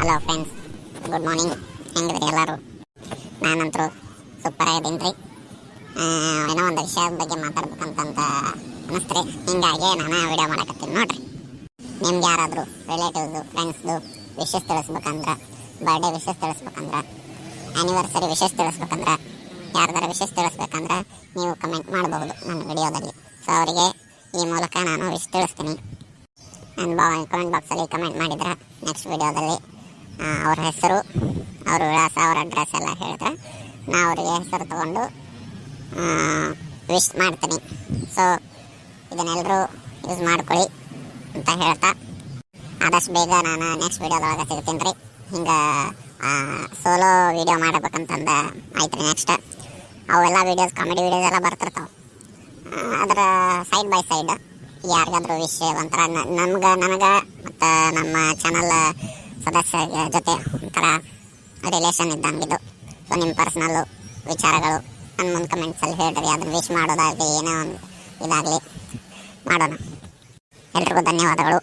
Hello friends, good morning. ಹೆಂಗಿದ್ರಿ ಎಲ್ಲರೂ? ನಾನಂತರೂ ಸೂಪರ್ ಆಗಿದ್ದೀನಿ ರೀ. ಏನೋ ಒಂದು ವಿಷಯದ ಬಗ್ಗೆ ಮಾತಾಡ್ಬೇಕಂತ ಅನ್ನಿಸ್ತ್ರಿ. ಹಿಂಗಾಗಿ ನಾನು ವಿಡಿಯೋ ಮಾಡಕತ್ತೀನಿ ನೋಡ್ರಿ. ನಿಮ್ಗೆ ಯಾರಾದರೂ ರಿಲೇಟಿವ್ಸು ಫ್ರೆಂಡ್ಸ್ದು ವಿಶಸ್ ತಿಳಿಸ್ಬೇಕಂದ್ರೆ, ಬರ್ಡೇ ವಿಶಸ್ ತಿಳಿಸ್ಬೇಕಂದ್ರೆ, ಆ್ಯನಿವರ್ಸರಿ ವಿಶಸ್ ತಿಳಿಸ್ಬೇಕಂದ್ರೆ, ಯಾರ್ದಾರ ವಿಶಸ್ ತಿಳಿಸ್ಬೇಕಂದ್ರೆ ನೀವು ಕಮೆಂಟ್ ಮಾಡಬಹುದು ನನ್ನ ವಿಡಿಯೋದಲ್ಲಿ. ಸೊ ಅವರಿಗೆ ಈ ಮೂಲಕ ನಾನು ವಿಶ್ ತಿಳಿಸ್ತೀನಿ. ನನ್ನ ಕಮೆಂಟ್ ಬಾಕ್ಸಲ್ಲಿ ಕಮೆಂಟ್ ಮಾಡಿದ್ರೆ ನೆಕ್ಸ್ಟ್ ವಿಡಿಯೋದಲ್ಲಿ ಅವ್ರ ಹೆಸರು, ಅವ್ರ ವಿಳಾಸ, ಅವ್ರ ಅಡ್ರೆಸ್ ಎಲ್ಲ ಹೇಳಿದ್ರೆ ನಾ ಅವರಿಗೆ ಹೆಸರು ತೊಗೊಂಡು ವಿಶ್ ಮಾಡ್ತೀನಿ. ಸೊ ಇದನ್ನೆಲ್ಲರೂ ಯೂಸ್ ಮಾಡ್ಕೊಳ್ಳಿ ಅಂತ ಹೇಳ್ತಾ ಆದಷ್ಟು ಬೇಗ ನಾನು ನೆಕ್ಸ್ಟ್ ವಿಡಿಯೋದೊಳಗೆ ಸಿಗ್ತೀನಿ ರೀ. ಹಿಂಗೆ ಸೋಲೋ ವಿಡಿಯೋ ಮಾಡಬೇಕಂತಂದ ಆಯ್ತು ರೀ. ನೆಕ್ಸ್ಟ್ ಅವೆಲ್ಲ ವೀಡಿಯೋಸ್, ಕಾಮಿಡಿ ವೀಡಿಯೋಸ್ ಎಲ್ಲ ಬರ್ತಿರ್ತಾವೆ. ಅದರ ಸೈಡ್ ಬೈ ಸೈಡ್ ಯಾರಿಗಾದ್ರೂ ವಿಷಯ ಒಂಥರ ನನಗೆ ಮತ್ತು ನಮ್ಮ ಚಾನಲ್ ಸದಸ್ಯರ ಜೊತೆ ಒಂಥರ ರಿಲೇಷನ್ ಇದ್ದಂಗಿದ್ದು. ಸೊ ನಿಮ್ಮ ಪರ್ಸ್ನಲ್ಲು ವಿಚಾರಗಳು ನನ್ನ ಮುಂದೆ ಕಮೆಂಟ್ಸಲ್ಲಿ ಹೇಳ್ರಿ. ಅದನ್ನು ವಿಶ್ ಮಾಡೋದಾಗಲಿ, ಏನೋ ಒಂದು ಇದಾಗಲಿ ಮಾಡೋಣ. ಎಲ್ರಿಗೂ ಧನ್ಯವಾದಗಳು.